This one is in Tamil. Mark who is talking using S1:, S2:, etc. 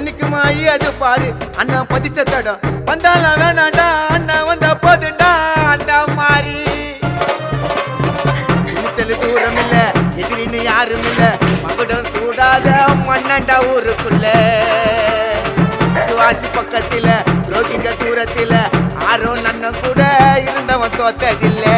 S1: நிக்குமா அது பாரு அண்ணா பதிச்ச தடம் வந்தாலும் வேணாண்டா அண்ணா வந்தா போதுண்டா அந்த மாதிரி துணிச்சல் தூரம் இல்ல எதிரின்னு யாரும் இல்ல மகுடம் சூடாத மண்ணண்டா ஊருக்குள்ள சுவாசி பக்கத்தில ரோகிங்க தூரத்தில ஆரோ நன்ன கூட இருந்தவன் தோத்ததில்லை